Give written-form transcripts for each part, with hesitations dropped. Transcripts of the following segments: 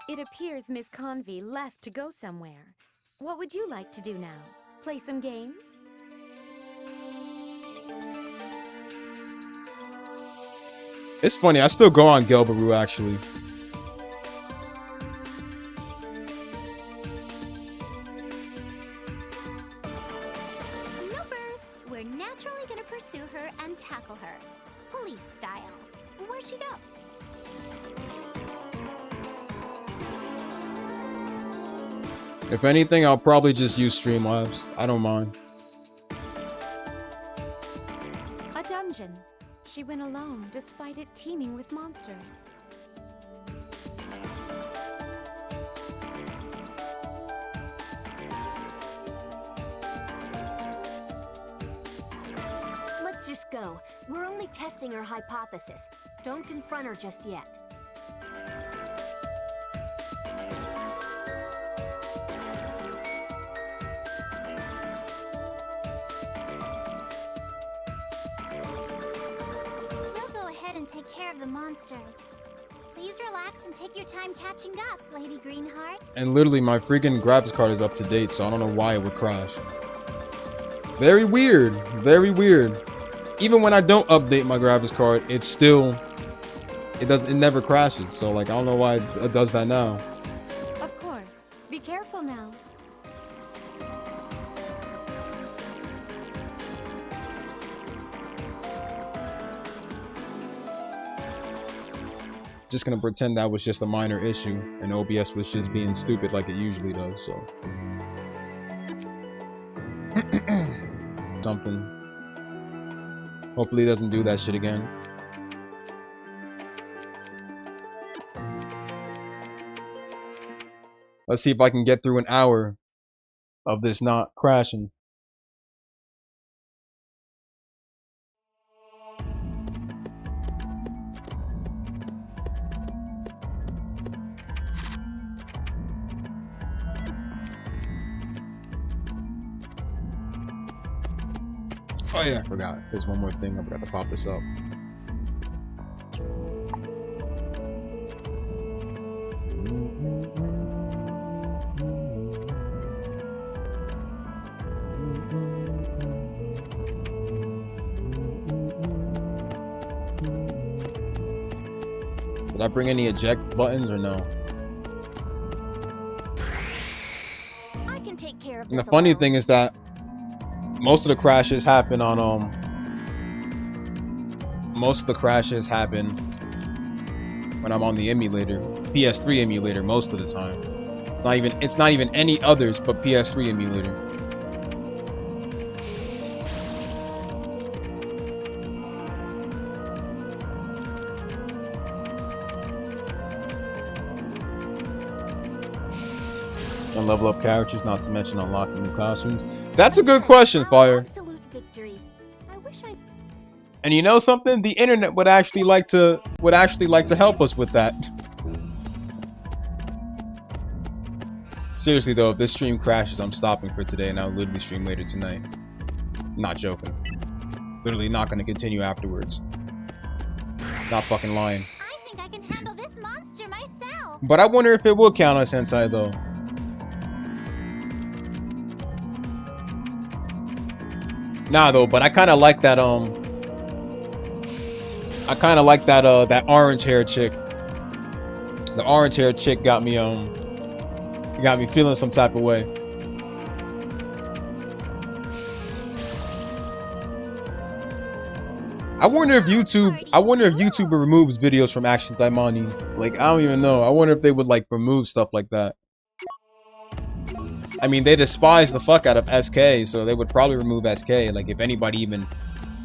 It appears Miss Convy left to go somewhere. What would you like to do now? Play some games? It's funny, I still go on Gelbaru actually. Noopers, we're naturally gonna pursue her and tackle her. Police style. Where'd she go? If anything, I'll probably just use Streamlabs. I don't mind. A dungeon. She went alone despite it teeming with monsters. Let's just go. We're only testing her hypothesis. Don't confront her just yet. Take care of the monsters. Please relax and take your time catching up, Lady Greenheart. And literally, my freaking graphics card is up to date, so I don't know why it would crash. Very weird. Very weird. Even when I don't update my graphics card, it never crashes. So like, I don't know why it does that now. Of course. Be careful now. Just gonna pretend that was just a minor issue and OBS was just being stupid like it usually does, so. Something. Hopefully it doesn't do that shit again. Let's see if I can get through an hour of this not crashing. Oh yeah, I forgot. There's one more thing. I forgot to pop this up. Did I bring any eject buttons or no? I can take care of And the this funny alone. thing is that most of the crashes happen on when I'm on the emulator, PS3 emulator most of the time. It's not even any others but PS3 emulator. And level up characters, not to mention unlocking new costumes. That's a good question, Fire. Absolute victory. I wish I. And you know something? The internet would actually like to help us with that. Seriously though, if this stream crashes, I'm stopping for today and I'll literally stream later tonight. Not joking. Literally not gonna continue afterwards. Not fucking lying. I think I can handle this monster myself. But I wonder if it will count as Sensei though. Nah though, but I kinda like that that orange hair chick. The orange hair chick got me feeling some type of way. I wonder if YouTube removes videos from Action Daimoni. Like, I don't even know. I wonder if they would like remove stuff like that. I mean, they despise the fuck out of SK, so they would probably remove SK. Like, if anybody even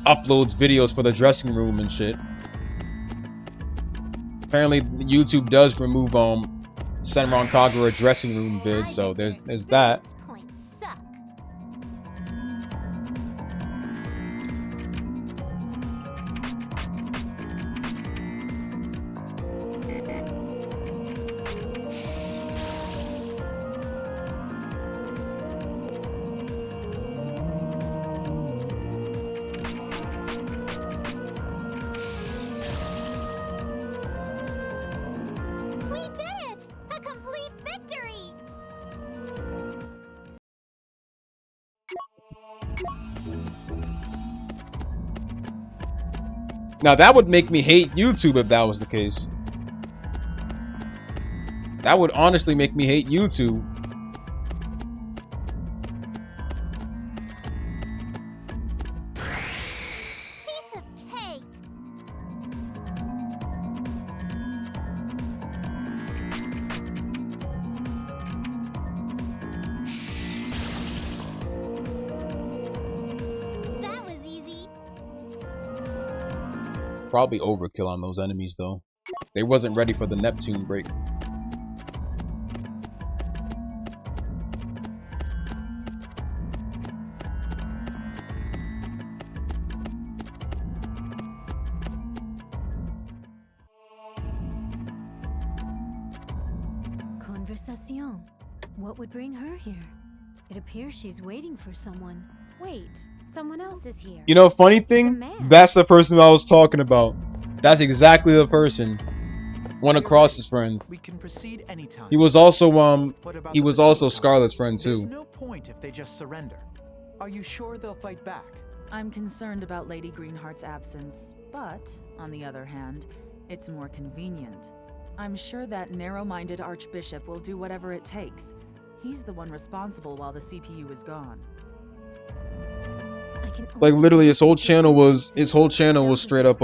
uploads videos for the dressing room and shit. Apparently, YouTube does remove Senran Kagura dressing room vids, so there's that. Points suck. We did it! A Now that would make me hate YouTube if that was the case. That would honestly make me hate YouTube. Piece of cake. That was easy. Probably overkill on those enemies though. They wasn't ready for the Neptune break. Conversation. What would bring her here? It appears she's waiting for someone. Wait, someone else is here. You know, funny thing, that's the person I was talking about. That's exactly the person. One of Cross's friends. We can proceed anytime. He was also What about Scarlet's friend There's too. no point if they just surrender. Are you sure they'll fight back? I'm concerned about Lady Greenheart's absence, but, on the other hand, it's more convenient. I'm sure that narrow-minded Archbishop will do whatever it takes. He's the one responsible while the CPU is gone. Like literally his whole channel was straight up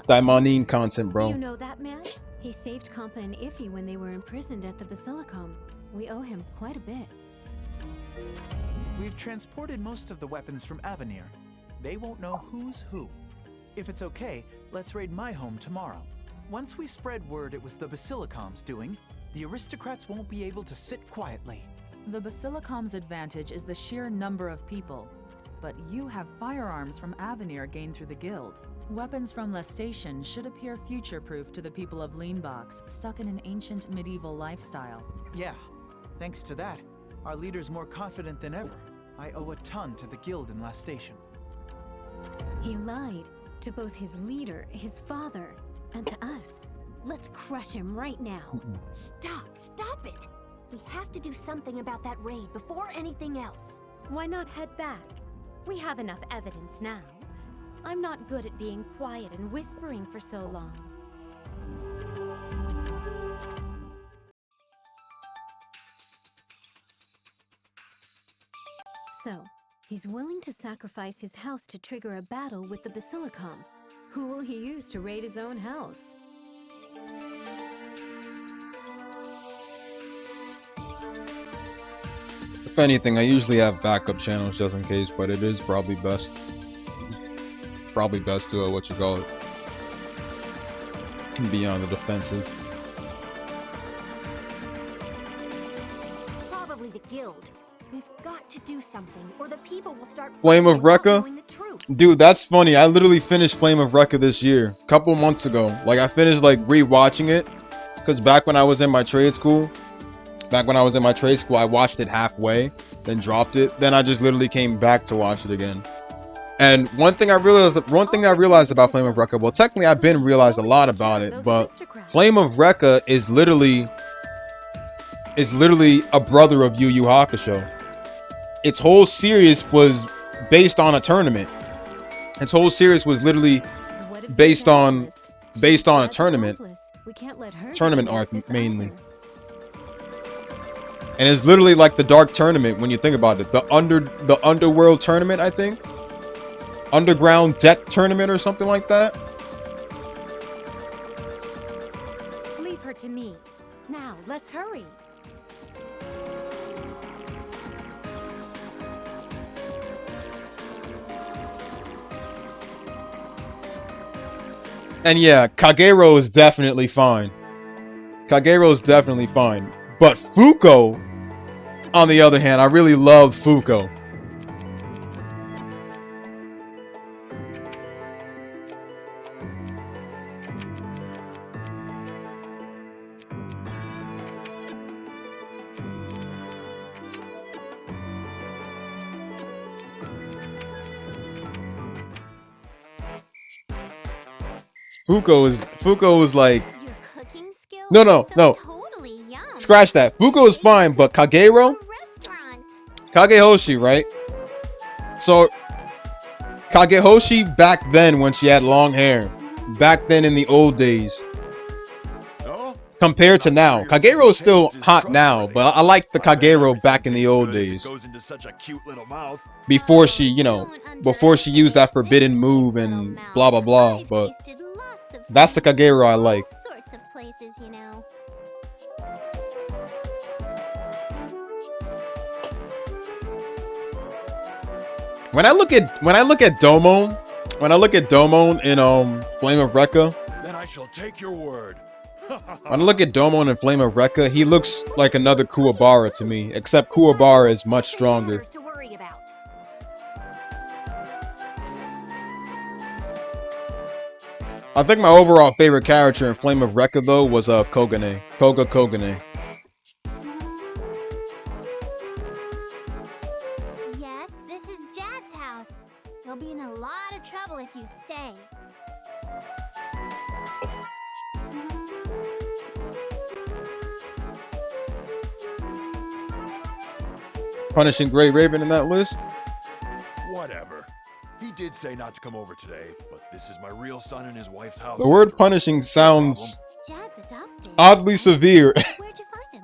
Daimanin content, bro. Do you know that man? He saved Kampa and Iffy when they were imprisoned at the Basilicom. We owe him quite a bit. We've transported most of the weapons from Avenir. They won't know who's who. If it's okay, let's raid my home tomorrow. Once we spread word it was the Basilicom's doing, the aristocrats won't be able to sit quietly. The Basilicom's advantage is the sheer number of people, but you have firearms from Avenir gained through the guild. Weapons from Lestation should appear future-proof to the people of Leanbox, stuck in an ancient medieval lifestyle. Yeah, thanks to that, our leader's more confident than ever. I owe a ton to the guild in Last Station. He lied to both his leader, his father, and to us. Let's crush him right now. Stop it. We have to do something about that raid before anything else. Why not head back? We have enough evidence now. I'm not good at being quiet and whispering for so long. So, he's willing to sacrifice his house to trigger a battle with the Basilicom. Who will he use to raid his own house? If anything, I usually have backup channels just in case, but it is probably best. Probably best to be on the defensive. Probably the guild. We've got to do something, or the people will start. Flame of Recca? knowing the truth. Dude, that's funny. I literally finished Flame of Recca this year, a couple months ago. Like I finished like rewatching it, because back when I was in my trade school, I watched it halfway, then dropped it. Then I just literally came back to watch it again. And one thing I realized about Flame of Recca, well, technically I've been realized a lot about it, but Flame of Recca is literally a brother of Yu Yu Hakusho. Its whole series was based on a tournament. Its whole series was literally based on a tournament arc mainly. And it's literally like the Dark Tournament when you think about it. The Underworld Tournament, I think. Underground Death Tournament or something like that. Leave her to me. Now, let's hurry. And yeah, Kagero is definitely fine. But Fuko, on the other hand, I really love Fuko. Fuko is like, Your cooking skills No. are so totally yum. scratch that. Fuko is fine, but Kagero, A restaurant. Kagehoshi, right? So Kagehoshi back then when she had long hair. Back then in the old days. Compared to now. Kagero is still hot now, but I like the Kagero back in the old days. Before she, you know, before she used that forbidden move and blah blah blah. But that's the Kagero I like. Sorts of places, you know. When I look at Domon, in Flame of Recca, then I shall take your word. when I look at Domon in Flame of Recca, he looks like another Kuwabara to me, except Kuwabara is much stronger. To worry about. I think my overall favorite character in Flame of Recca though was Kogane. Kogane. Yes, this is Jad's house. You'll be in a lot of trouble if you stay. Punishing Grey Raven in that list? Whatever. He did say not to come over today, but this is my real son and his wife's house. The word punishing sounds Jad's adopted. oddly severe. Where'd you find him?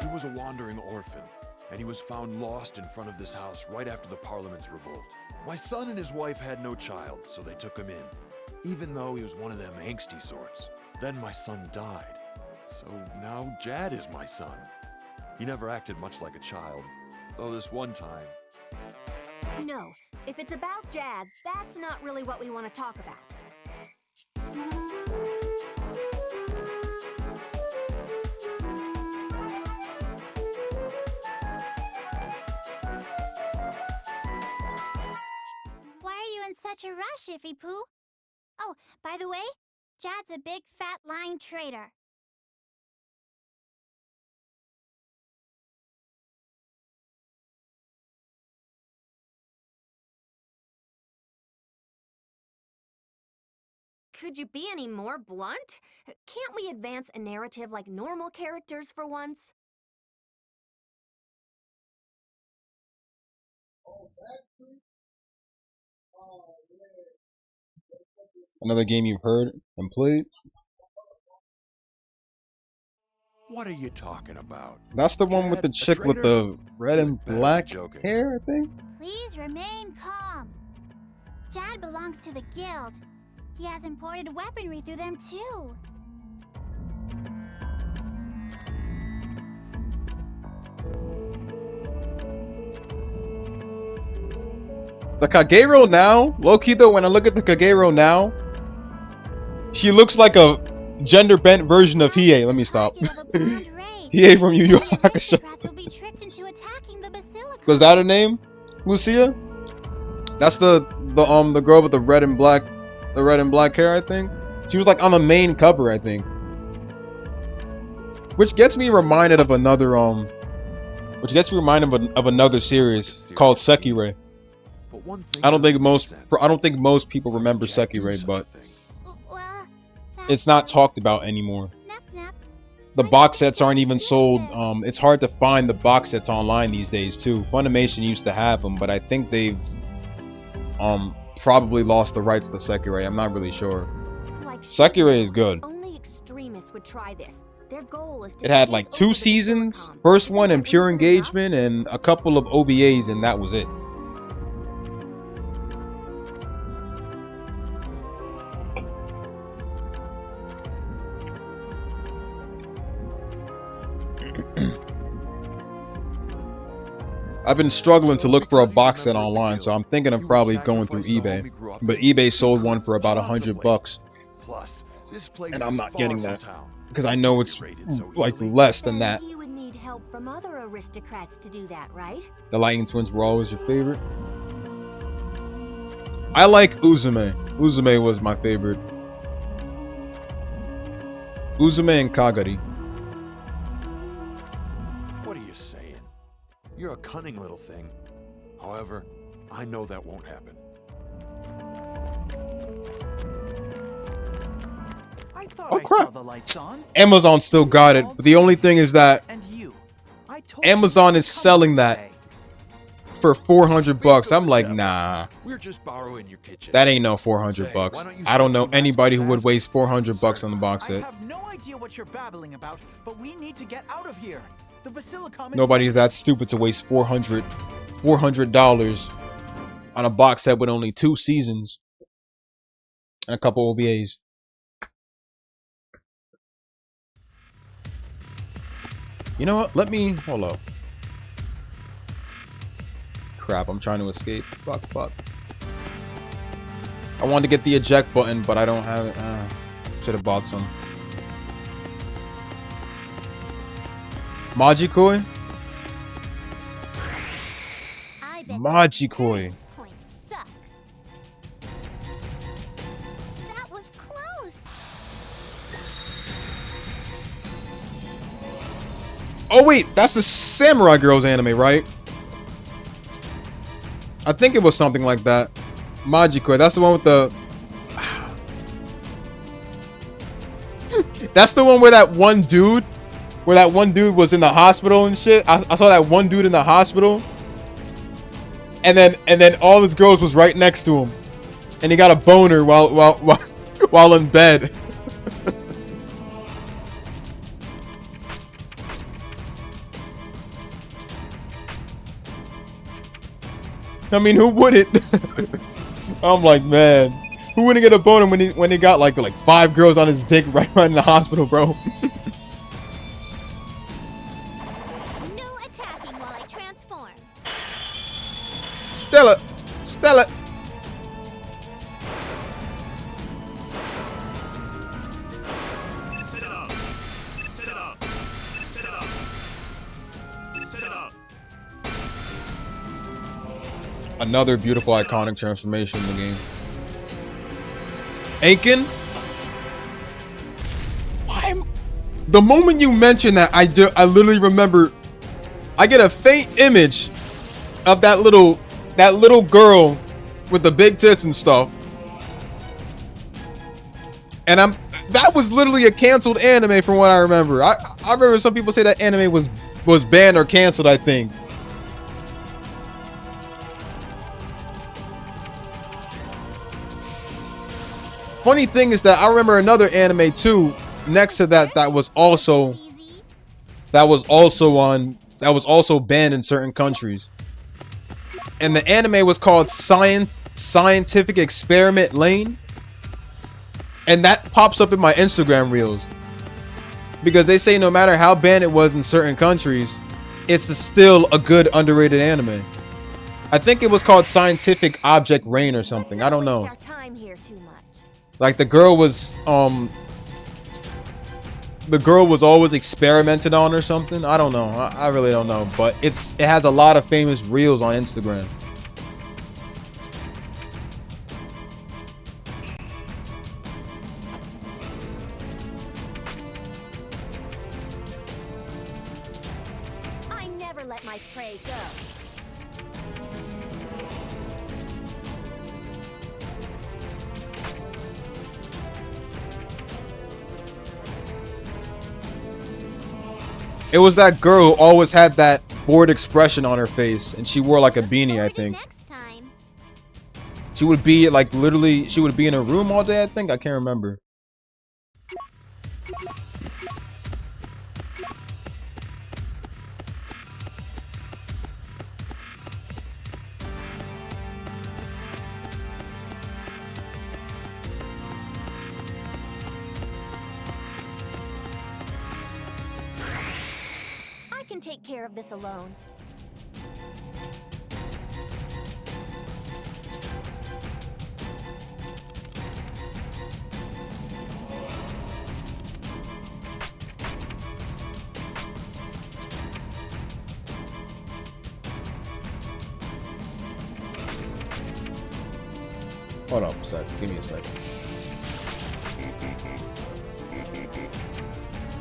He was a wandering orphan, and he was found lost in front of this house right after the Parliament's revolt. My son and his wife had no child, so they took him in, even though he was one of them angsty sorts. Then my son died, so now Jad is my son. He never acted much like a child, though this one time. No, if it's about Jad, that's not really what we want to talk about. Why are you in such a rush, Iffy Poo? Oh, by the way, Jad's a big fat lying traitor. Could you be any more blunt? Can't we advance a narrative like normal characters for once? Another game you've heard and played? What are you talking about? That's the one with the Jad, a chick with traitor? the red and You better be black joking. hair, I think? Please remain calm. Jad belongs to the guild. He has imported weaponry through them too. The Kagero now, low-key though, when I look at the Kagero now, she looks like a gender-bent version of Hiei. Let me stop. Hiei from Yu Yu Hakusho. Was that her name? Lucia? That's the girl with the red and black hair, I think. She was like on the main cover, I think. Which gets me reminded of another of another series called Sekirei. But one thing I don't think doesn't make sense. most people remember Jad do Sekirei, but Well, it's not talked about anymore. Nap nap. The box sets aren't even sold. It's hard to find the box sets online these days too. Funimation used to have them, but I think they've probably lost the rights to Sekirei. I'm not really sure. Like Sekirei is good. only extremists would try this. Their goal is to It had take like over 2 the seasons. Basilicom. First one in Isn't that Pure reason enough? Engagement and a couple of OVAs, and that was it. I've been struggling to look for a box set online, so I'm thinking of probably going through eBay. But eBay sold one for about $100 Plus, this place And I'm is not far getting from that. town. because I know it's Rated so like easily. less than Then that. you would need help from other aristocrats to do that, right? The Lightning Twins were always your favorite. I like Uzume. Uzume was my favorite. Uzume and Kagari. What are you saying? You're a cunning little thing. However, I know that won't happen. I thought thought Oh, I saw crap. the lights on. Amazon still got it, but the only thing is that And you. I told you Amazon to is come selling here that today. for 400 bucks. I'm like, nah, We're just borrowing your kitchen. that ain't no 400 Say, bucks. why don't you I don't shut know some anybody who last would minute waste tasks? 400 bucks on the box I set. have no idea what you're babbling about, but we need to get out of here. The Basilicom is Nobody's that stupid to waste $400 on a box set with only 2 seasons and a couple OVAs. You know what? Let me hold up. Crap, I'm trying to escape. Fuck. I wanted to get the eject button, but I don't have it. Should have bought some. Magikoi? I bet Magikoi. those points suck. That was close. Oh wait, that's the Samurai Girls anime, right? I think it was something like that. Magikoi, that's the one with the... That's the one where that one dude was in the hospital and shit. I saw that one dude in the hospital. And then all his girls was right next to him. And he got a boner while in bed. I mean, who wouldn't? I'm like, man, who wouldn't get a boner when he got like 5 girls on his dick right in the hospital, bro? No attacking while I transform. Stella. Another beautiful iconic transformation in the game. Aiken? Why? The moment you mention that, I literally remember. I get a faint image of that little girl with the big tits and stuff. And that was literally a canceled anime from what I remember. I remember some people say that anime was banned or canceled, I think. Funny thing is that I remember another anime too next to that was also banned in certain countries. And the anime was called Scientific Experiment Lane. And that pops up in my Instagram reels. Because they say no matter how banned it was in certain countries, it's still a good underrated anime. I think it was called Scientific Object Rain or something. I don't know. Waste our time here too much. Like the girl was always experimented on or something. I don't know. I really don't know. But it has a lot of famous reels on Instagram. I never let my prey go. It was that girl who always had that bored expression on her face, and she wore like a beanie, I think. Next time. She would be like literally, she would be in her room all day, I think. I can't remember. I can take care of this alone. Hold up a sec. Give me a sec.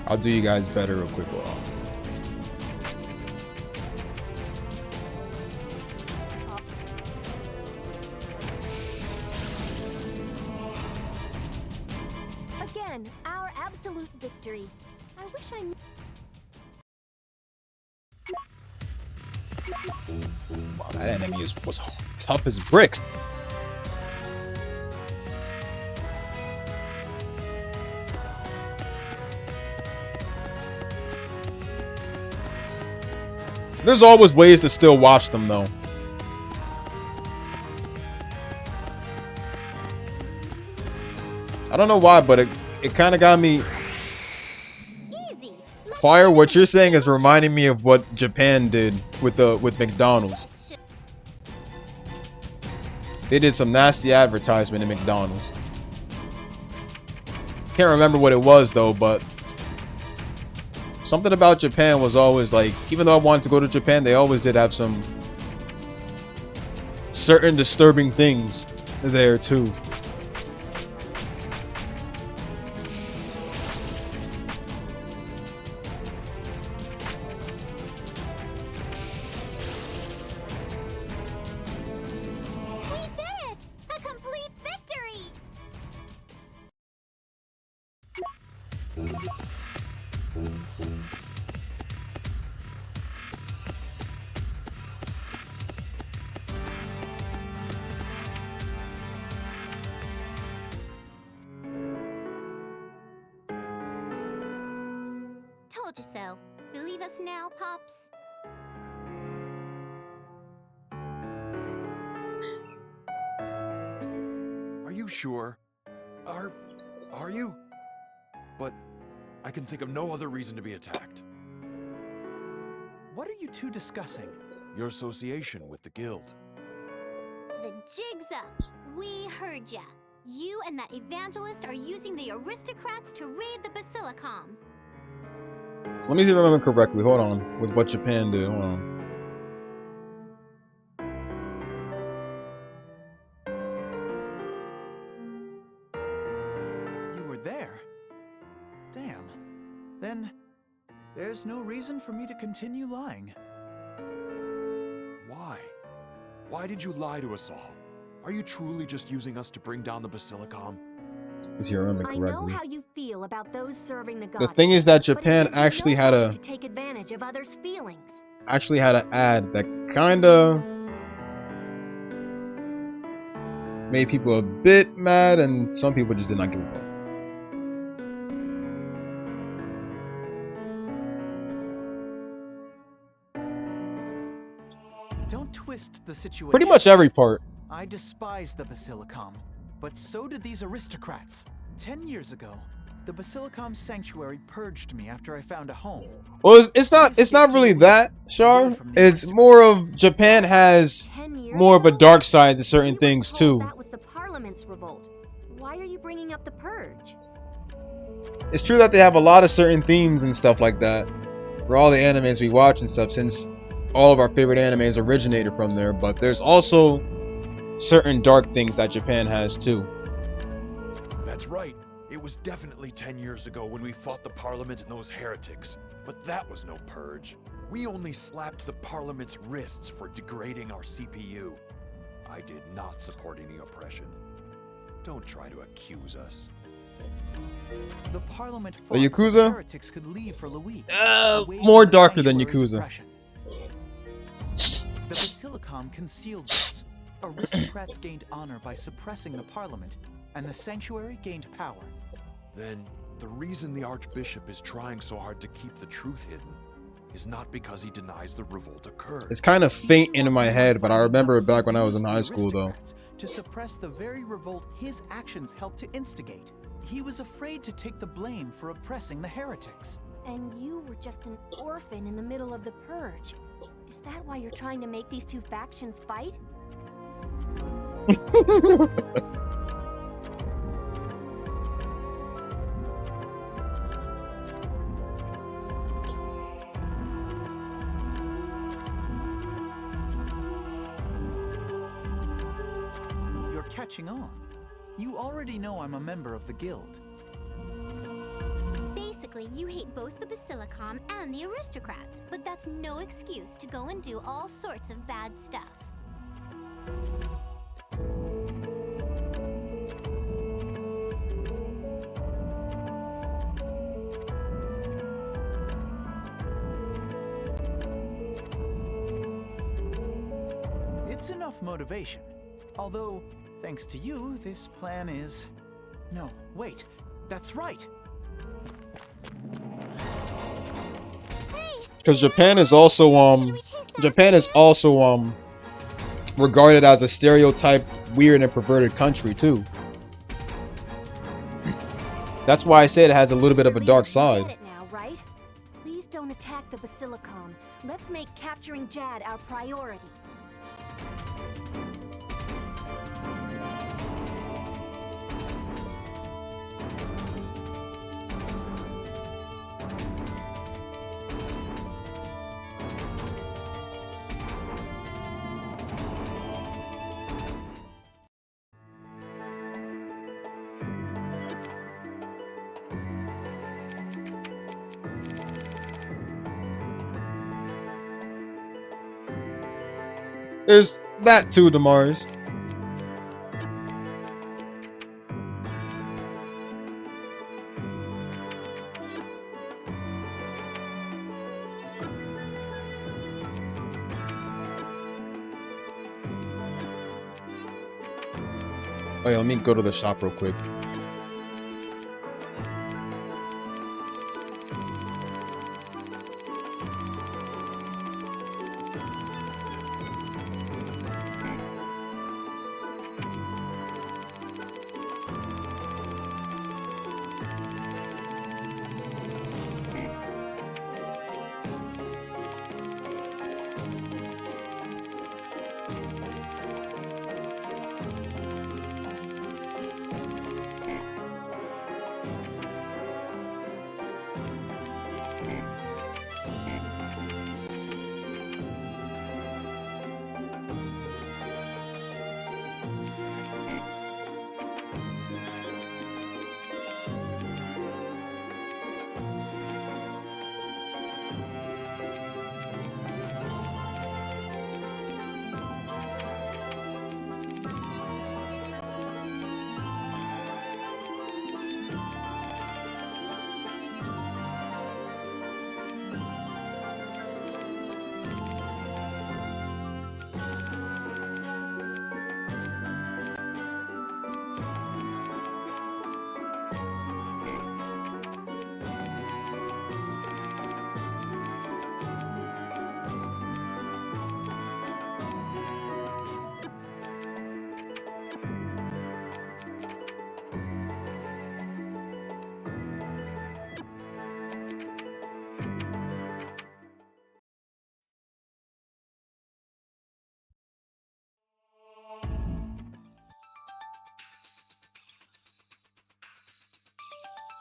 I'll do you guys better real quick. Hold on. Again, our absolute victory. I wish I knew. Wow, that enemy was tough as bricks. There's always ways to still watch them, though. I don't know why, but it kind of got me. Easy. Fire, what you're saying is reminding me of what Japan did with McDonald's. They did some nasty advertisement in McDonald's. Can't remember what it was though, but something about Japan was always like, even though I wanted to go to Japan, they always did have some certain disturbing things there too. We did it! A complete victory! Told you so. Believe us now, Pops? Are you sure? Are you? But I can think of no other reason to be attacked. What are you two discussing? Your association with the guild. The jig's up. We heard ya. You and that evangelist are using the aristocrats to raid the Basilicom. So let me see if I remember correctly. Hold on. With what Japan did. Hold on. You were there? Damn. Then there's no reason for me to continue lying. Why? Why did you lie to us all? Are you truly just using us to bring down the Basilicom? If you remember I know correctly. how you feel about those serving the The gods. thing is that but Japan it is actually no had right a to take advantage of others' feelings. an ad that kinda made people a bit mad, and some people just did not give a fuck. Don't twist the situation. Pretty much every part. I despise the Basilicom, but so did these aristocrats. 10 years ago, the Basilicom sanctuary purged me after I found a home. Well, it's not really that, Char. It's more of Japan has 10 years more of a ago? dark side to certain We were things told too. That was the Parliament's revolt. Why are you bringing up the purge? It's true that they have a lot of certain themes and stuff like that for all the animes we watch and stuff, since all of our favorite animes originated from there, but there's also certain dark things that Japan has too. That's right. It was definitely 10 years ago when we fought the Parliament and those heretics. But that was no purge. We only slapped the Parliament's wrists for degrading our CPU. I did not support any oppression. Don't try to accuse us. The Parliament The fought so Yakuza? heretics could leave for Louis. More darker than Yakuza. The Basilicom concealed this. Aristocrats gained honor by suppressing the Parliament, and the sanctuary gained power. Then, the reason the Archbishop is trying so hard to keep the truth hidden is not because he denies the revolt occurred. It's kind of faint in my head, but I remember it back when I was in high school though. To suppress the very revolt his actions helped to instigate. He was afraid to take the blame for oppressing the heretics. And you were just an orphan in the middle of the purge. Is that why you're trying to make these two factions fight? You're catching on. You already know I'm a member of the guild. Basically, you hate both the Basilicom and the aristocrats, but that's no excuse to go and do all sorts of bad stuff. It's enough motivation. Although, thanks to you, this plan is... No, wait. That's right. Because Japan is also regarded as a stereotyped, weird, and perverted country too. That's why I said it has a little bit of a dark side. Get it now, right? Please don't attack the Basilicom. Let's make capturing Jad our priority. There's that too, Damaris. Oh yeah, let me go to the shop real quick.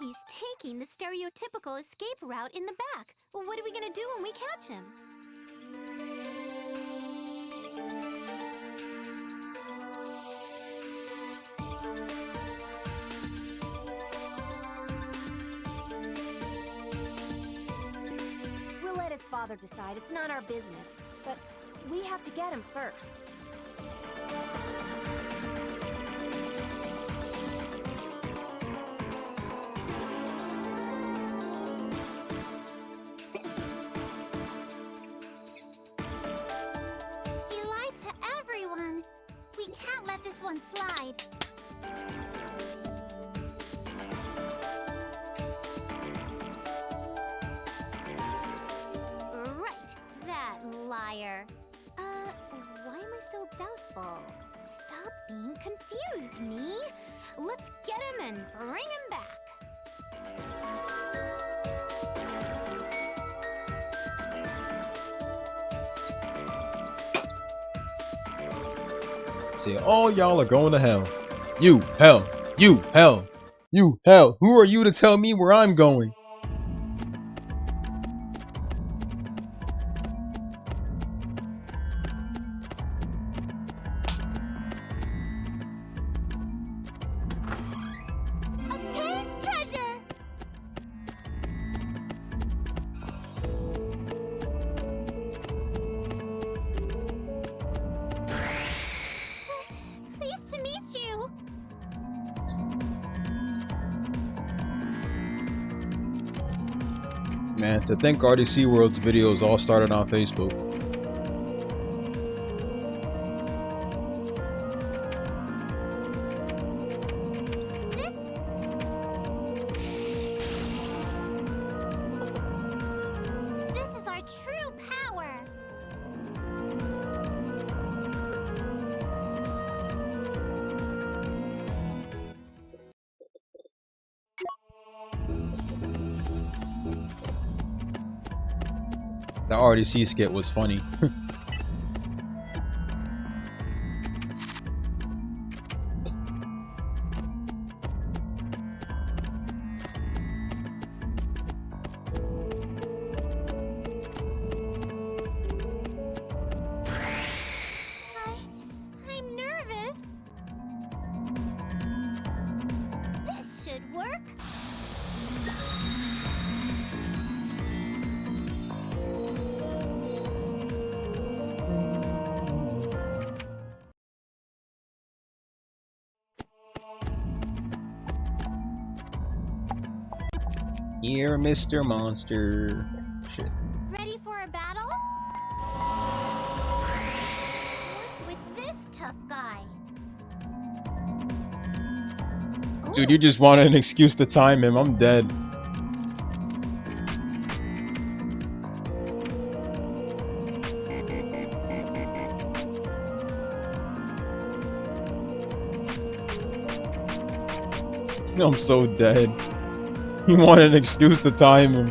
He's taking the stereotypical escape route in the back. Well, what are we gonna do when we catch him? We'll let his father decide. It's not our business. But we have to get him first. He lied to everyone. We can't let this one slide. Right, that liar. Why am I still doubtful? Stop being confused, me. Let's get him and bring him back. Say, all y'all are going to hell. You, hell. You, hell. You, hell. Who are you to tell me where I'm going? Obtained treasure! Pleased to meet you. Man, to think RDC World's videos all started on Facebook. RDC skit was funny. I'm nervous. This should work. Here, Mr. Monster. Shit. Ready for a battle? What's with this tough guy? Dude, you just wanted an excuse to time him. I'm dead. I'm so dead. He wanted an excuse to time him.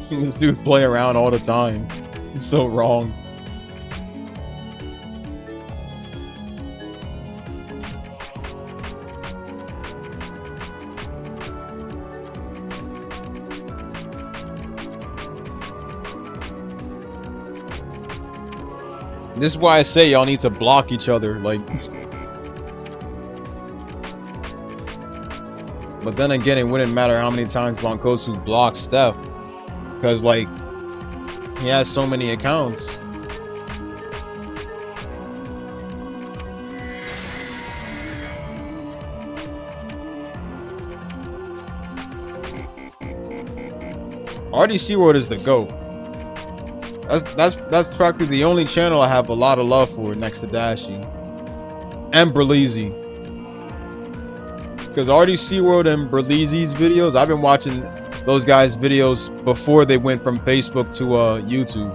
This dude play around all the time. He's so wrong. This is why I say y'all need to block each other, like. But then again, it wouldn't matter how many times Bonkosu blocks Steph. Because, like, he has so many accounts. RDC World is the GOAT. That's practically the only channel I have a lot of love for next to Dashi and Berleezy. Because RDC World and Berleezy's videos, I've been watching those guys' videos before they went from Facebook to YouTube.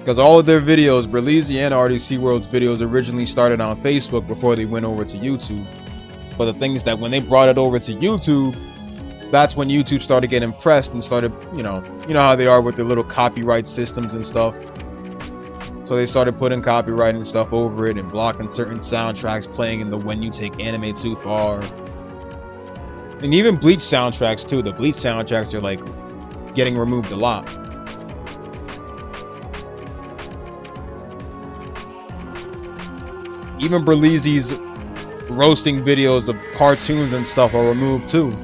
Because all of their videos, Berleezy and RDC World's videos, originally started on Facebook before they went over to YouTube. But the thing is that when they brought it over to YouTube, that's when YouTube started getting impressed and started, you know how they are with their little copyright systems and stuff. So they started putting copyright and stuff over it and blocking certain soundtracks playing in the When You Take Anime Too Far. And even Bleach soundtracks too. The Bleach soundtracks are like getting removed a lot. Even Berleezy's roasting videos of cartoons and stuff are removed too.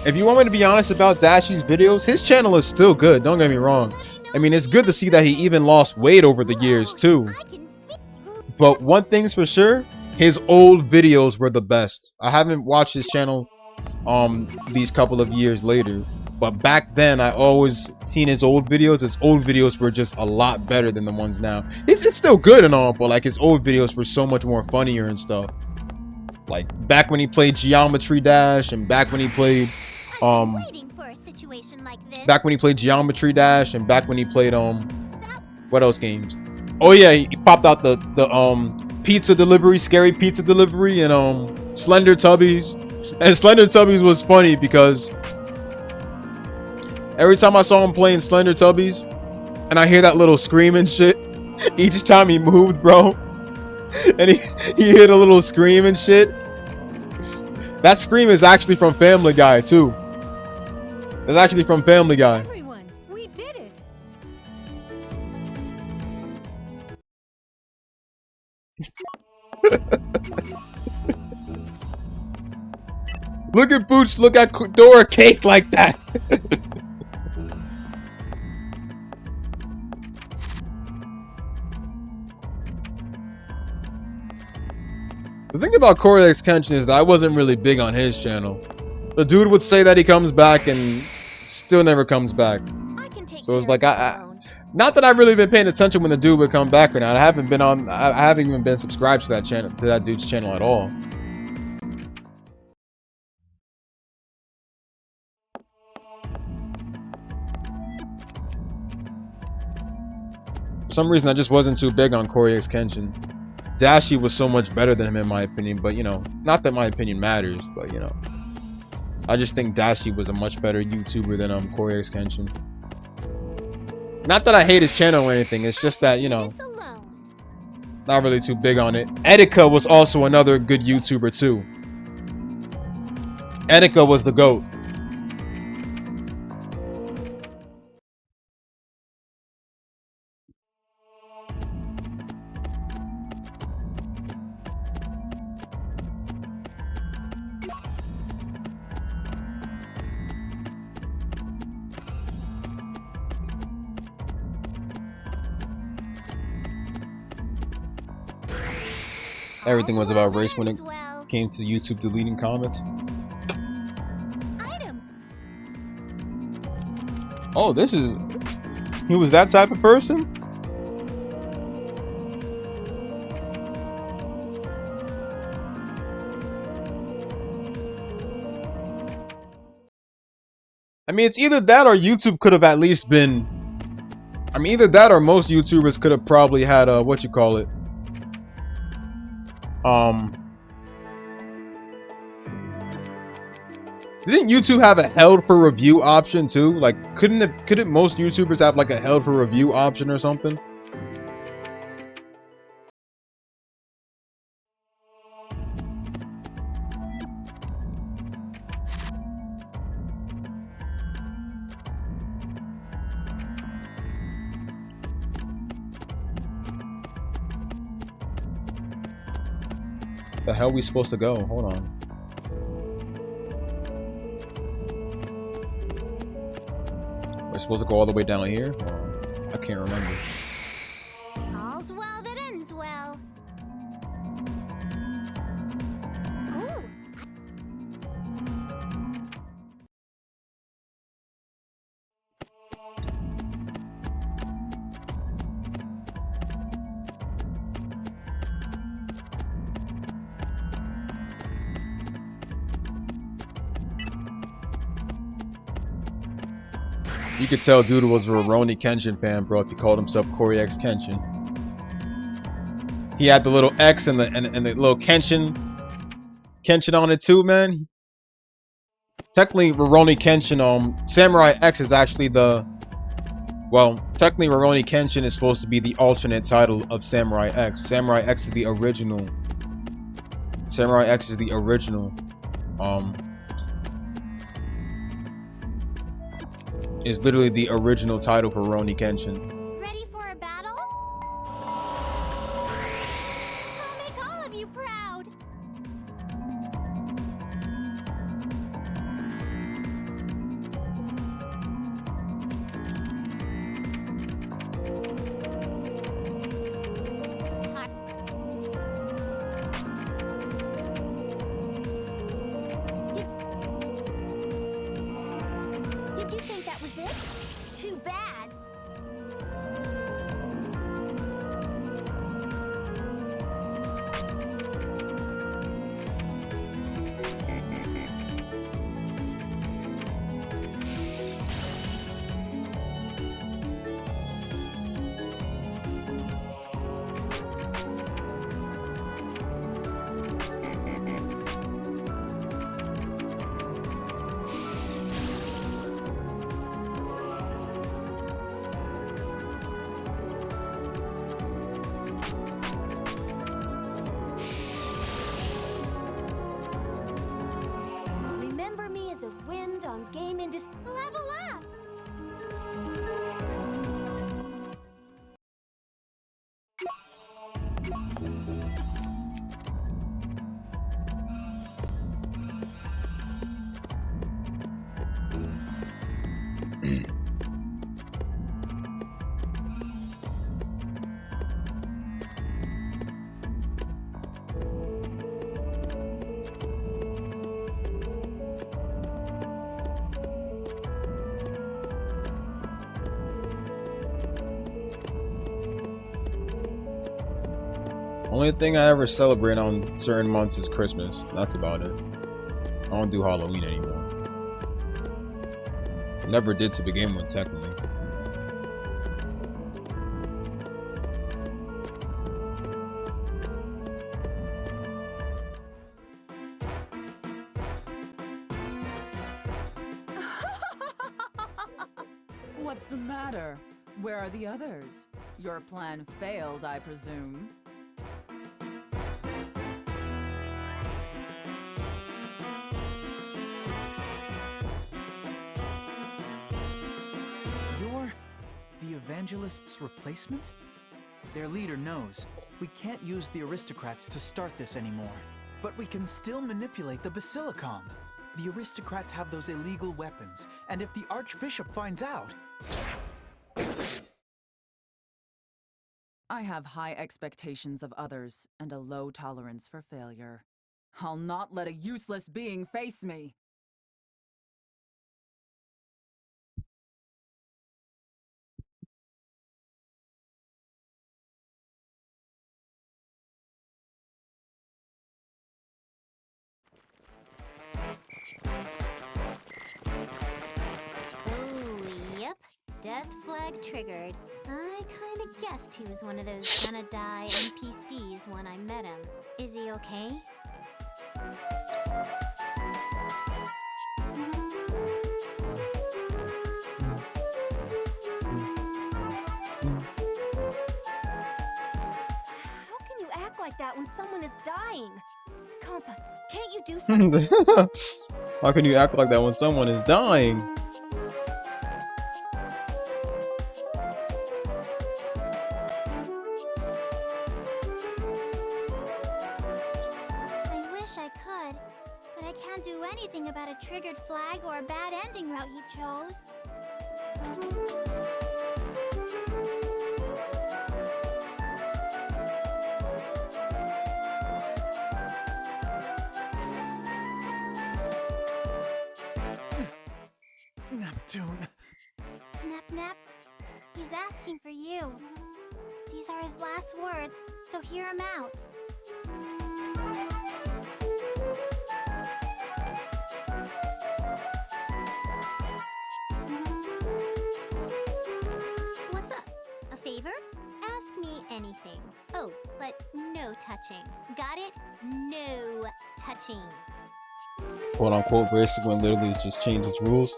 If you want me to be honest about Dashi's videos, his channel is still good, don't get me wrong. I mean, it's good to see that he even lost weight over the years too. But one thing's for sure, his old videos were the best. I haven't watched his channel these couple of years later, but back then I always seen his old videos. His old videos were just a lot better than the ones now. It's still good and all, but like his old videos were so much more funnier and stuff. Like back when he played Geometry Dash and back when he played Waiting for a situation like this. back when he played Geometry Dash and back when he played what else games? Oh yeah, he popped out the pizza delivery, scary pizza delivery, and Slender Tubbies. And Slender Tubbies was funny because every time I saw him playing Slender Tubbies and I hear that little screaming shit each time he moved, bro, and he hit a little scream and shit. That scream is actually from Family Guy too. It's actually from Family Guy. Everyone, we did it. Look at Booch look at Dora Cake like that. The thing about Codex Kenshin is that I wasn't really big on his channel. The dude would say that he comes back and still never comes back. I can take So it's Here like alone. not that I've really been paying attention when the dude would come back or not. I haven't been on. I haven't even been subscribed to that channel, to that dude's channel at all. For some reason, I just wasn't too big on Corey X Kenshin. Dashi was so much better than him in my opinion, but you know, not that my opinion matters, but you know, I just think Dashi was a much better YouTuber than Corey X Kenshin. Not that I hate his channel or anything, it's just that, you know, This alone. not really too big on it. Etika was also another good YouTuber too. Etika was the GOAT. Everything was about race when it Well, came to YouTube deleting comments. item. Oh, he was that type of person? I mean, it's either that or YouTube could have at least been, I mean, either that or most YouTubers could have probably had what you call it? Didn't YouTube have a held for review option too? Like, couldn't most YouTubers have like a held for review option or something? The hell we supposed to go? Hold on. We're supposed to go all the way down here? I can't remember. All's well that ends well. Ooh, You could tell dude was a Rurouni Kenshin fan, bro, if he called himself Corey X Kenshin. He had the little X and the little Kenshin on it too, man. Technically, Rurouni Kenshin, Samurai X is actually well, technically Rurouni Kenshin is supposed to be the alternate title of Samurai X. Samurai X is the original. Samurai X is the original. Is literally the original title for Rurouni Kenshin. ready for a battle? I'll make all of you proud. Did you think that was it? Too bad. Remember me as a wind on game industry. Level up! Only thing I ever celebrate on certain months is Christmas. That's about it. I don't do Halloween anymore. Never did to begin with, technically. What's the matter? Where are the others? Your plan failed, I presume. You're the Evangelist's replacement? Their leader knows we can't use the aristocrats to start this anymore. But we can still manipulate the Basilicom. The aristocrats have those illegal weapons, and if the Archbishop finds out... I have high expectations of others and a low tolerance for failure. I'll not let a useless being face me. Oh, yep. Death flag triggered. I kinda guessed he was one of those gonna die NPCs when I met him. Is he okay? How can you act like that when someone is dying? Compa, can't you do something? How can you act like that when someone is dying? I wish I could, but I can't do anything about a triggered flag or a bad ending route he chose. Neptune. Nap Nap, he's asking for you. These are his last words, so hear him out. What's up? A favor? Ask me anything. Oh, but no touching. Got it? No touching. Quote unquote, basically when literally it's just changed its rules.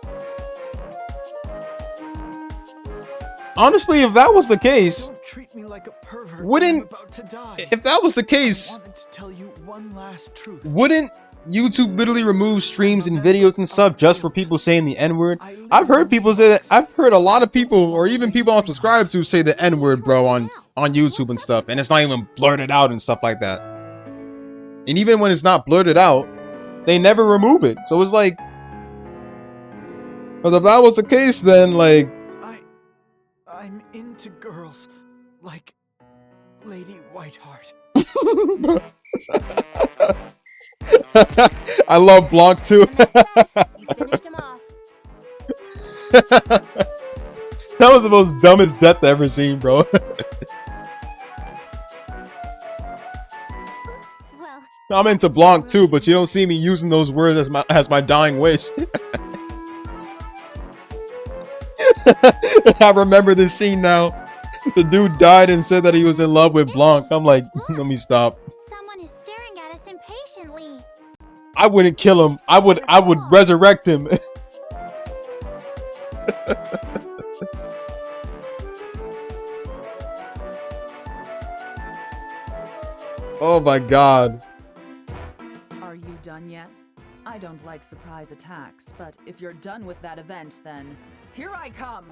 Honestly, if that was the case, Don't treat me like a pervert. Wouldn't- I'm about to die. if that was the case, I wanted to tell you one last truth. wouldn't YouTube literally remove streams and videos and stuff just for people saying the N-word? I've heard people say that. I've heard a lot of people, or even people I'm subscribed to, say the N-word, bro, on YouTube and stuff, and it's not even blurted out and stuff like that. And even when it's not blurted out, they never remove it. So it's like, because if that was the case, then like, I'm into girls, like Lady Whiteheart. I love Blanc too. You finished him off. That was the most dumbest death I ever seen, bro. Oops, well, I'm into Blanc too, but you don't see me using those words as my dying wish. I remember this scene now. The dude died and said that he was in love with Blanc. I'm like, let me stop. someone is staring at us impatiently. I wouldn't kill him. I would resurrect him. Oh my god. Are you done yet? I don't like surprise attacks, but if you're done with that event, then here I come!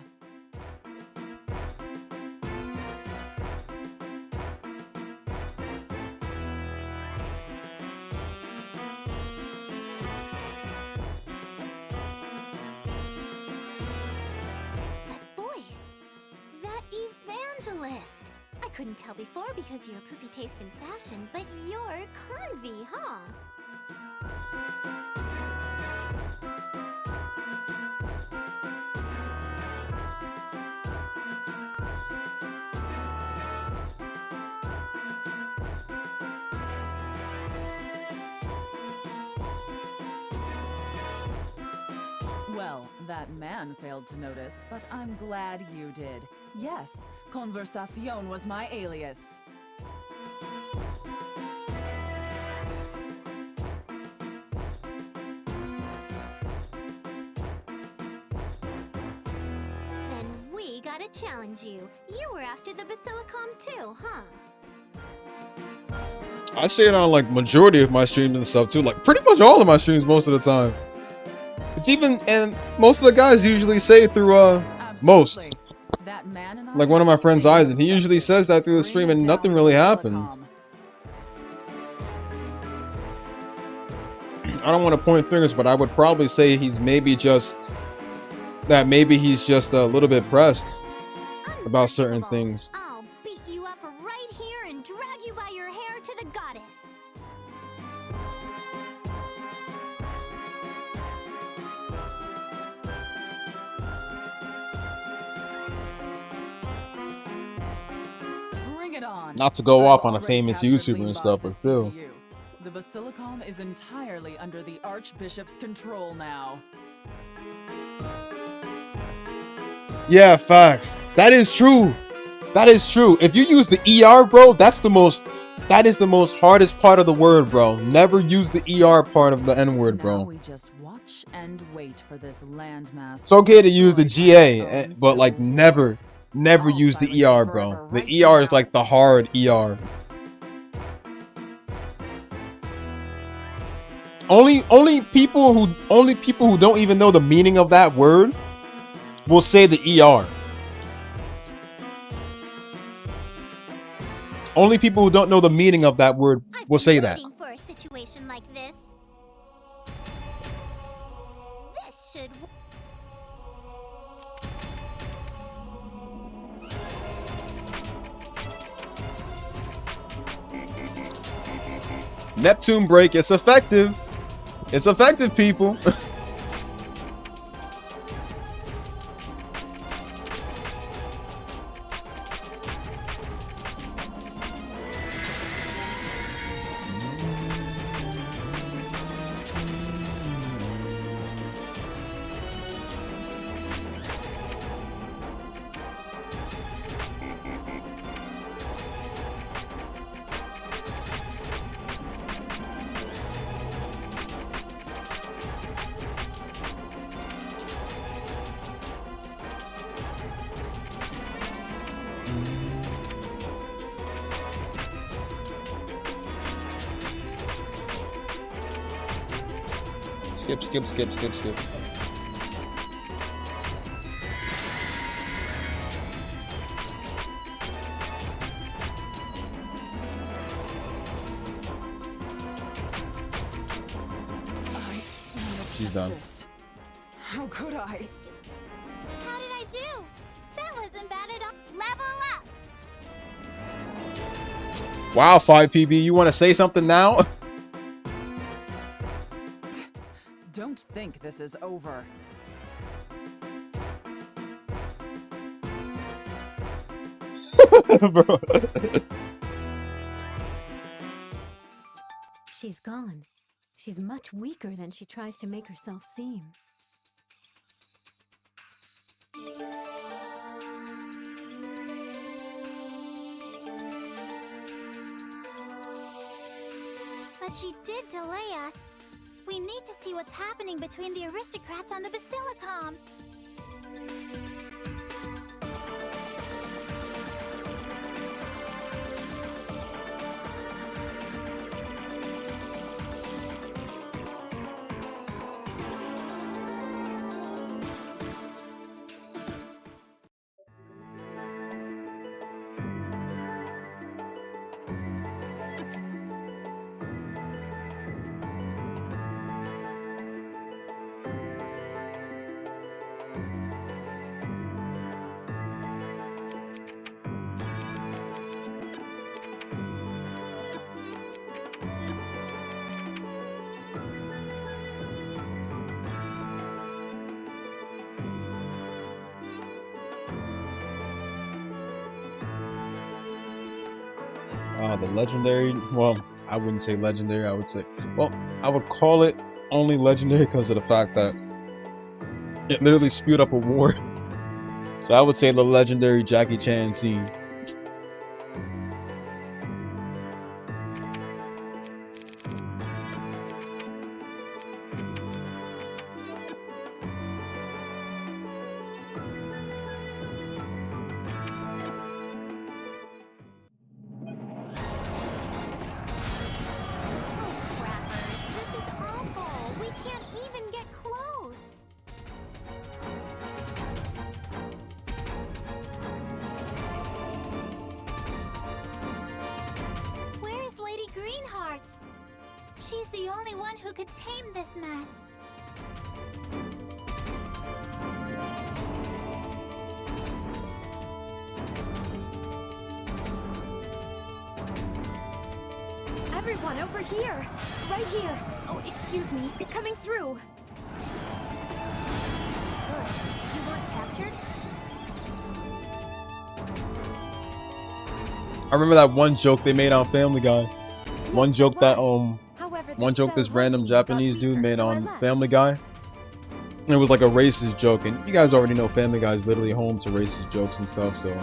That voice! That evangelist! I couldn't tell before because of your poopy taste in fashion, but you're Convy, huh? That man failed to notice, but I'm glad you did. Yes, Conversación was my alias. Then we gotta challenge you. You were after the Basilicom too, huh? I say it on like majority of my streams and stuff too, like pretty much all of my streams most of the time. It's even, and most of the guys usually say it through most. That man and I Like one of my friends, Eisen, he usually says that through the stream and nothing really happens. I don't want to point fingers, but I would probably say he's maybe just a little bit pressed about certain things. I'll beat you up right here and drag you by your hair to the goddess. Bring it on. Not to go I've off on a already famous captured YouTuber and Lean stuff, but Boss's still. CPU. The Basilicom is entirely under the Archbishop's control now. Yeah, facts. That is true. That is true. If you use the ER, bro, that is the most hardest part of the word, bro. Never use the ER part of the N-word, Now bro. we just watch and wait for this landmass. It's okay to use the destroy GA, our own but like civil war. never I'll use the silence you ER, forever bro. right The ER is now. like the hard ER. Only people who don't even know the meaning of that word will say the ER. Only people who don't know the meaning of that word I've will been say that. waiting for a situation like this. This should. Neptune break, it's effective. It's effective, people. Skip. She's done. How could I? How did I do? That wasn't bad at all. Level up. Wow, 5PB, you want to say something now? Don't think this is over. Bro. She's gone. She's much weaker than she tries to make herself seem. But she did delay us. We need to see what's happening between the aristocrats and the Basilicom. The legendary, well, I wouldn't say legendary, I would say, well, I would call it only legendary because of the fact that It literally spewed up a war. So I would say the legendary Jackie Chan scene. Crappers, this is awful. We can't even get close. Where's Lady Greenheart? She's the only one who could tame this mess. Everyone, over here! Right here! Oh, excuse me. Coming through! Good. You weren't captured? I remember that one joke they made on Family Guy. One joke that However, one joke this spell random lucky got Japanese dude weaker, made so I on left. Family Guy. It was like a racist joke, and you guys already know Family Guy is literally home to racist jokes and stuff, so.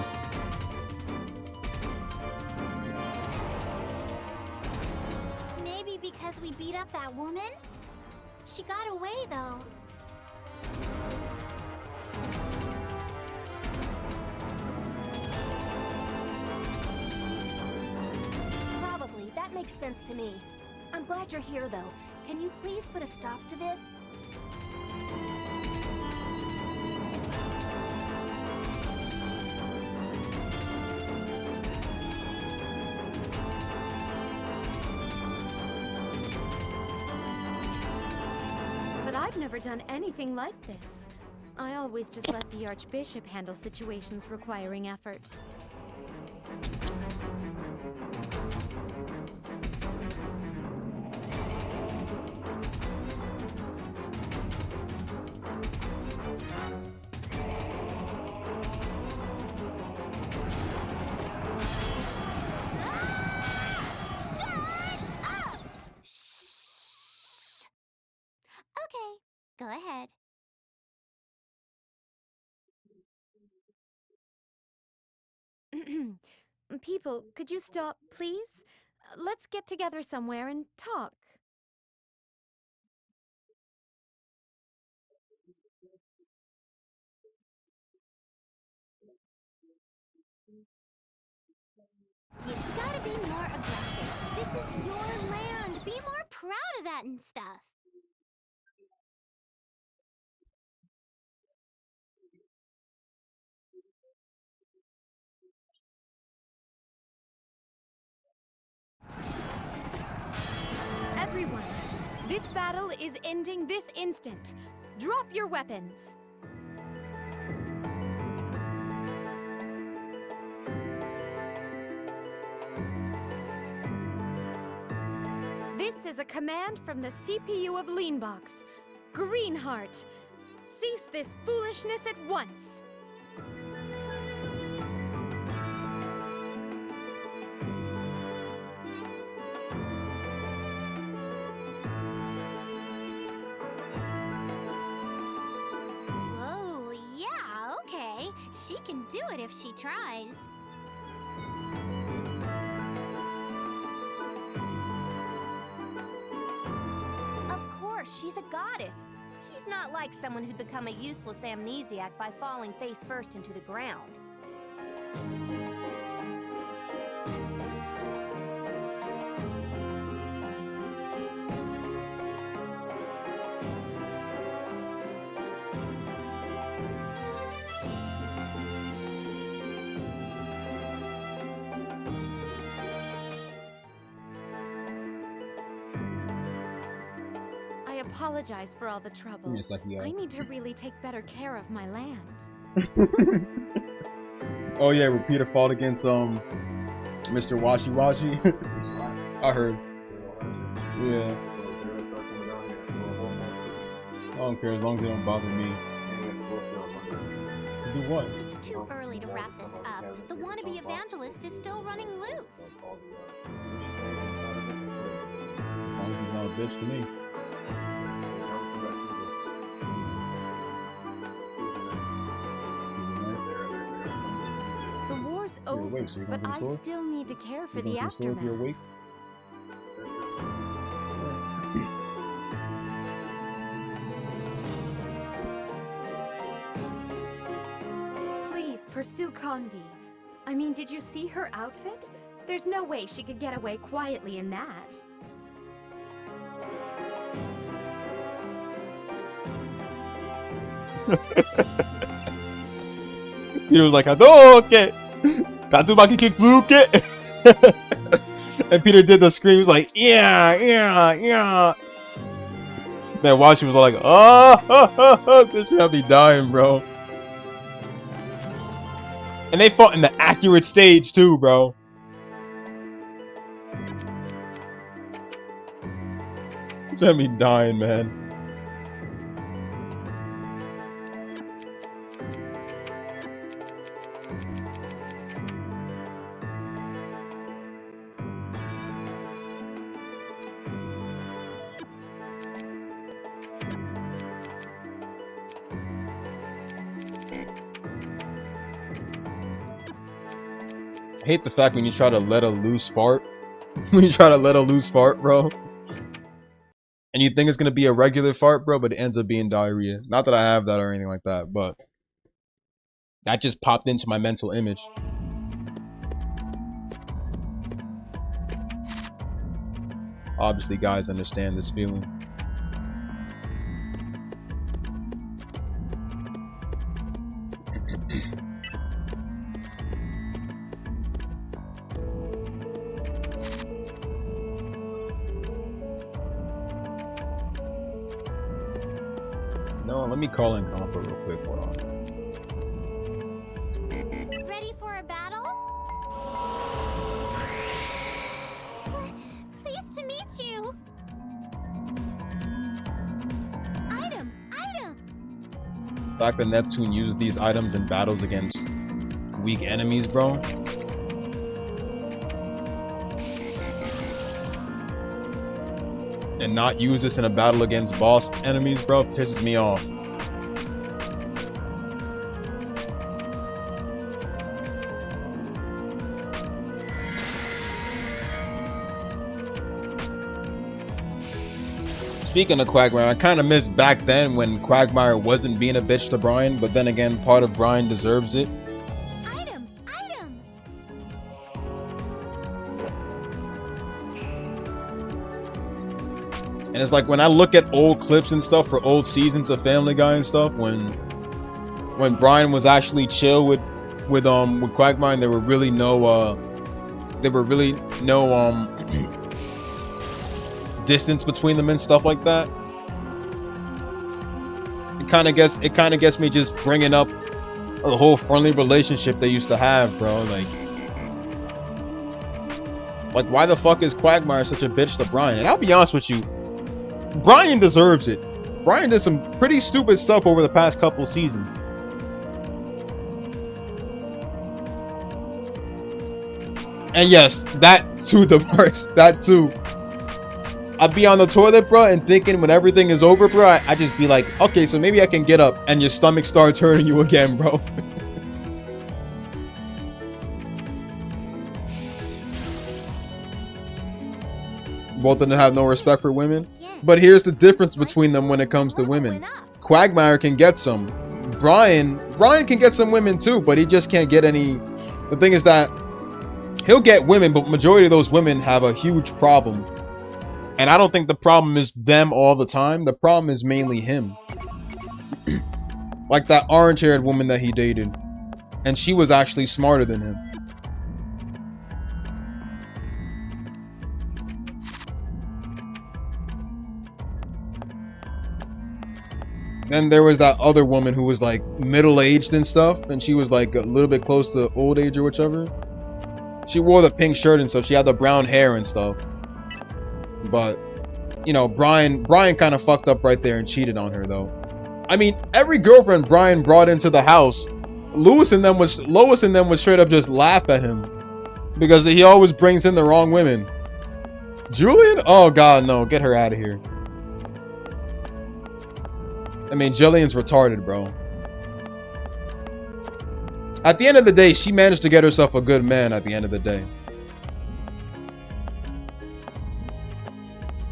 Maybe because we beat up that woman? She got away, though. Probably. That makes sense to me. I'm glad you're here, though. Can you please put a stop to this? But I've never done anything like this. I always just let the Archbishop handle situations requiring effort. Okay, go ahead. People, could you stop, please? Let's get together somewhere and talk. You've got to be more aggressive. This is your land. Be more proud of that and stuff. Everyone, this battle is ending this instant. Drop your weapons. This is a command from the CPU of Leanbox. Greenheart, cease this foolishness at once. Whoa, yeah, okay. She can do it if she tries. Of course, she's a goddess. She's not like someone who'd become a useless amnesiac by falling face first into the ground. I apologize for all the trouble. Give me a second, y'all. I need to really take better care of my land. Oh yeah, repeater fought against Mr. Washi Washi. I heard. Yeah. I don't care as long as they don't bother me. Do what? It's too early to wrap this up. The wannabe evangelist is still running loose. As long as he's not a bitch to me. awake, so you're going but to the I store? still need to care for You're going the to the store if you're aftermath. awake? Please pursue Convi. I mean, did you see her outfit? There's no way she could get away quietly in that. Peter was like, Hadouken! Tatsumaki kick Fluke! And Peter did the scream. He was like, yeah, yeah, yeah. Man, while she was like, oh, this shit had me dying, bro. And they fought in the accurate stage too, bro. This had me dying, man. I hate the fact when you try to let a loose fart. When you try to let a loose fart, bro. And you think it's gonna be a regular fart, bro, but it ends up being diarrhea. Not that I have that or anything like that, but that just popped into my mental image. Obviously, guys understand this feeling. No, let me call in Compa real quick. Hold on. Ready for a battle? Pleased to meet you. Item, item. The fact that Neptune uses these items in battles against weak enemies, bro. And not use this in a battle against boss enemies, bro, pisses me off. Speaking of Quagmire, I kind of missed back then when Quagmire wasn't being a bitch to Brian, but then again, part of Brian deserves it. Item, item. And it's like when I look at old clips and stuff for old seasons of Family Guy and stuff, when Brian was actually chill with Quagmire, and there were really no distance between them and stuff like that. It kind of gets me just bringing up the whole friendly relationship they used to have, bro. Like why the fuck is Quagmire such a bitch to Brian? And I'll be honest with you, Brian deserves it. Brian did some pretty stupid stuff over the past couple seasons. And yes, that too, DeMarce, that too. I'd be on the toilet, bro, and thinking when everything is over, bro, I just be like, okay, so maybe I can get up, and your stomach starts hurting you again, bro. Both of them have no respect for women. But here's the difference between them when it comes to women. Quagmire can get some. Brian can get some women too, but he just can't get any. The thing is that he'll get women, but majority of those women have a huge problem. And I don't think the problem is them all the time. The problem is mainly him. Like that orange-haired woman that he dated. And she was actually smarter than him. Then there was that other woman who was like middle-aged and stuff, and she was like a little bit close to old age or whichever. She wore the pink shirt and stuff. She had the brown hair and stuff. But, you know, Brian kind of fucked up right there and cheated on her though. I mean, every girlfriend Brian brought into the house, Lois and them would straight up just laugh at him because he always brings in the wrong women. Julian? Oh god, no, get her out of here. I mean, Jillian's retarded, bro. At the end of the day, she managed to get herself a good man at the end of the day.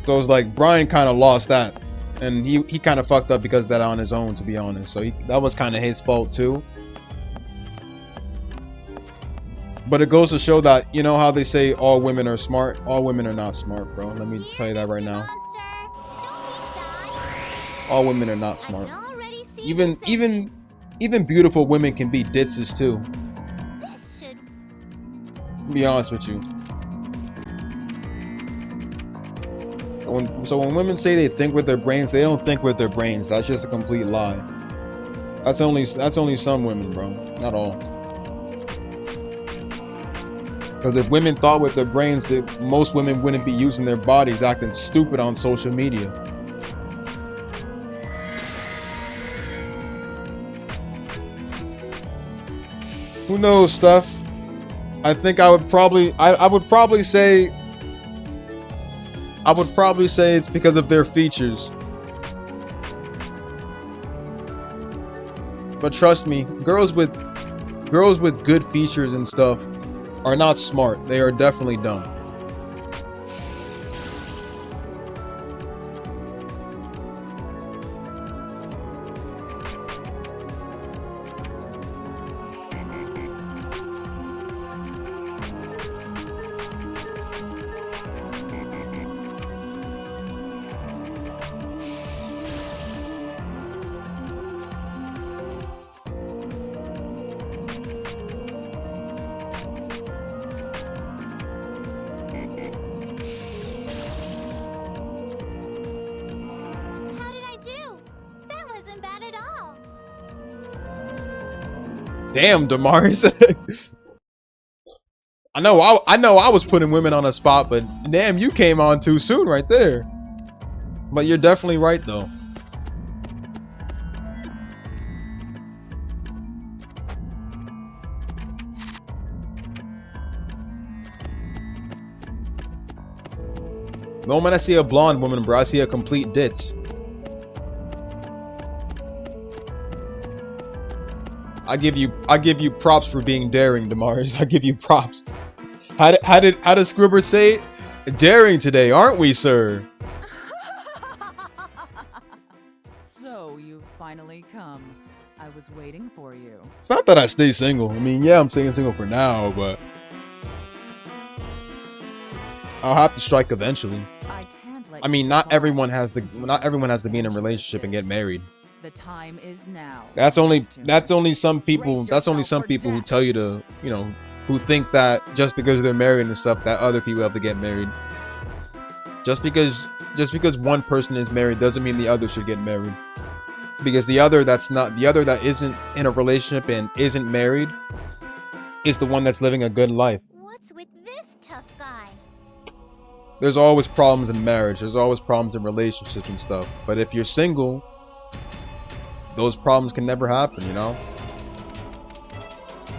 So it's like Brian kind of lost that. And he kind of fucked up because of that on his own, to be honest. So that was kind of his fault too. But it goes to show that, you know how they say all women are smart? All women are not smart, bro. Let me tell you that right now. All women are not smart. Even beautiful women can be ditzes too. To be honest with you. So when women say they think with their brains, they don't think with their brains. That's just a complete lie. That's only some women, bro. Not all. Because if women thought with their brains, most women wouldn't be using their bodies acting stupid on social media. Who knows, Steph? I think I would probably say it's because of their features. But trust me, girls with good features and stuff are not smart. They are definitely dumb. Damn, Damaris. I know I was putting women on a spot, but damn, you came on too soon right there. But you're definitely right though. The moment I see a blonde woman, bro, I see a complete ditz. I give you props for being daring, Damaris. I give you props. How did Scribbert say it? Daring today, aren't we, sir? So you've finally come. I was waiting for you. It's not that I stay single. I mean, yeah, I'm staying single for now, but I'll have to strike eventually. I mean, not everyone has to be in a relationship and get married. The time is now. That's only some people who tell you to, you know, who think that just because they're married and stuff that other people have to get married. Just because one person is married doesn't mean the other should get married. Because the other that isn't in a relationship and isn't married is the one that's living a good life. What's with this tough guy? There's always problems in marriage. There's always problems in relationships and stuff. But if you're single, those problems can never happen, you know?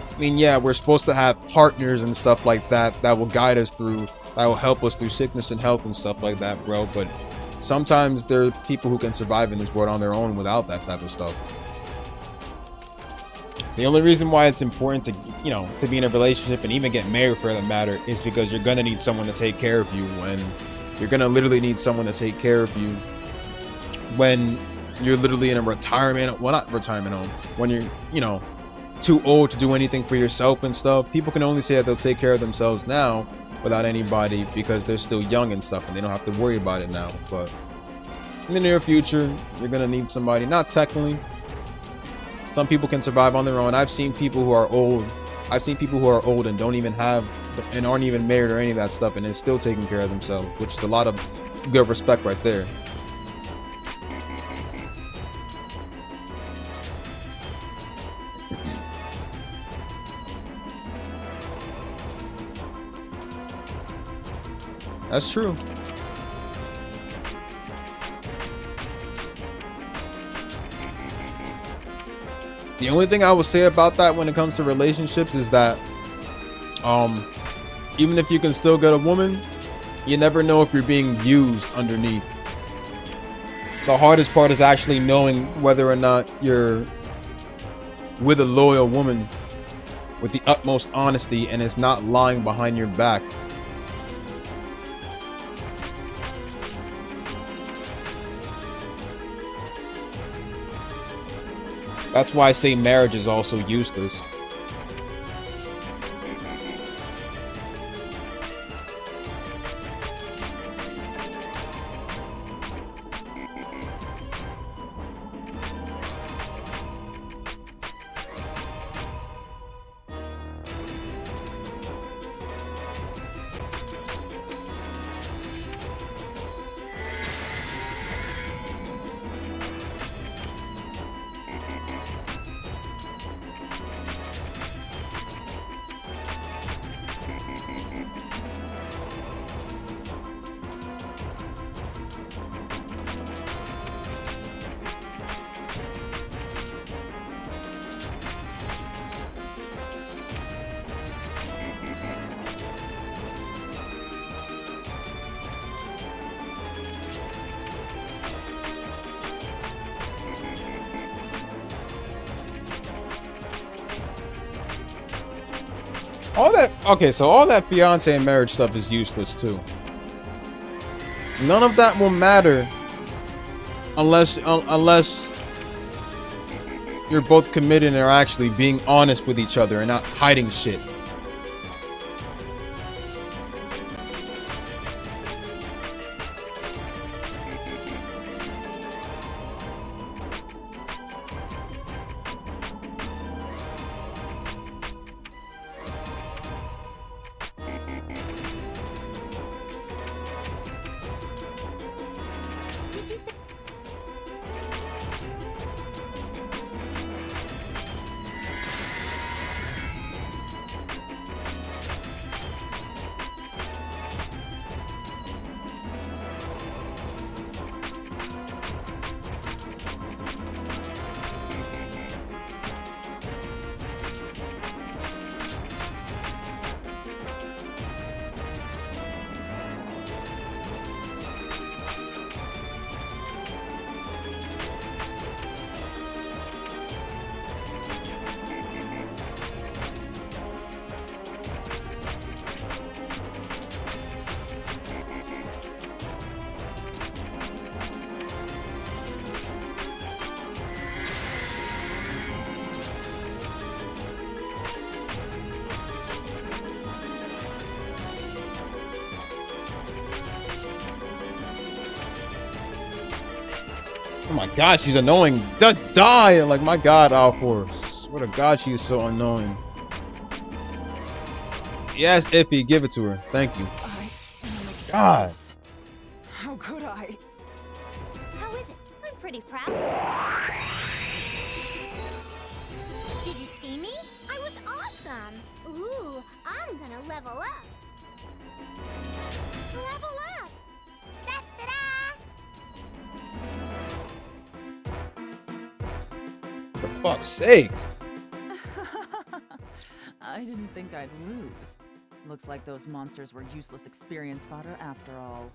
I mean, yeah, we're supposed to have partners and stuff like that that will guide us through, that will help us through sickness and health and stuff like that, bro. But sometimes there are people who can survive in this world on their own without that type of stuff. The only reason why it's important to, you know, to be in a relationship and even get married for that matter is because you're gonna need someone to take care of you when you're gonna literally need someone to take care of you when you're literally in a retirement, well, not retirement home, when you're, you know, too old to do anything for yourself and stuff. People can only say that they'll take care of themselves now without anybody because they're still young and stuff and they don't have to worry about it now. But in the near future, you're gonna need somebody. Not technically. Some people can survive on their own. I've seen people who are old and don't even have and aren't even married or any of that stuff and they're still taking care of themselves, which is a lot of good respect right there. That's true. The only thing I will say about that when it comes to relationships is that even if you can still get a woman, you never know if you're being used underneath. The hardest part is actually knowing whether or not you're with a loyal woman with the utmost honesty and is not lying behind your back. That's why I say marriage is also useless. So all that fiance and marriage stuff is useless too. None of that will matter unless you're both committed and are actually being honest with each other and not hiding shit. Oh my god, she's annoying. Just die! Like, my god, Alfor. Swear to god, she is so annoying. Yes, Iffy, give it to her. Thank you. God. How could I? How is it? I'm pretty proud. Did you see me? I was awesome. Ooh, I'm gonna level up. Level up! Da-da-da! For fuck's sake. I didn't think I'd lose. Looks like those monsters were useless experience fodder after all.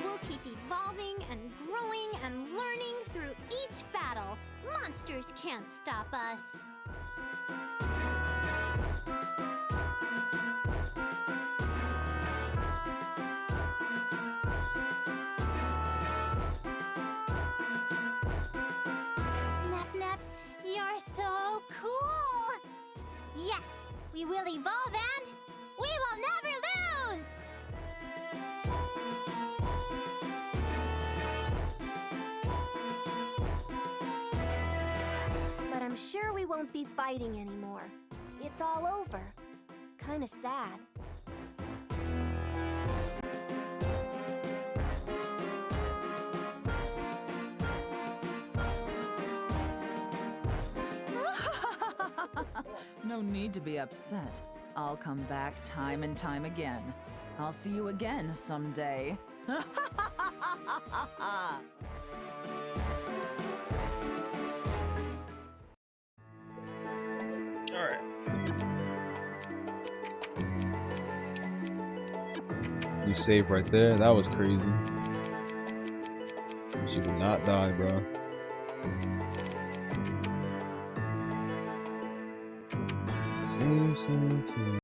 We'll keep evolving and growing and learning through each battle. Monsters can't stop us. Nep, you're so cool! Yes, we will evolve and we will never lose! But I'm sure we won't be fighting anymore. It's all over. Kinda sad. No need to be upset. I'll come back time and time again. I'll see you again someday. Alright. save right there. That was crazy. She would not die, bro. Same.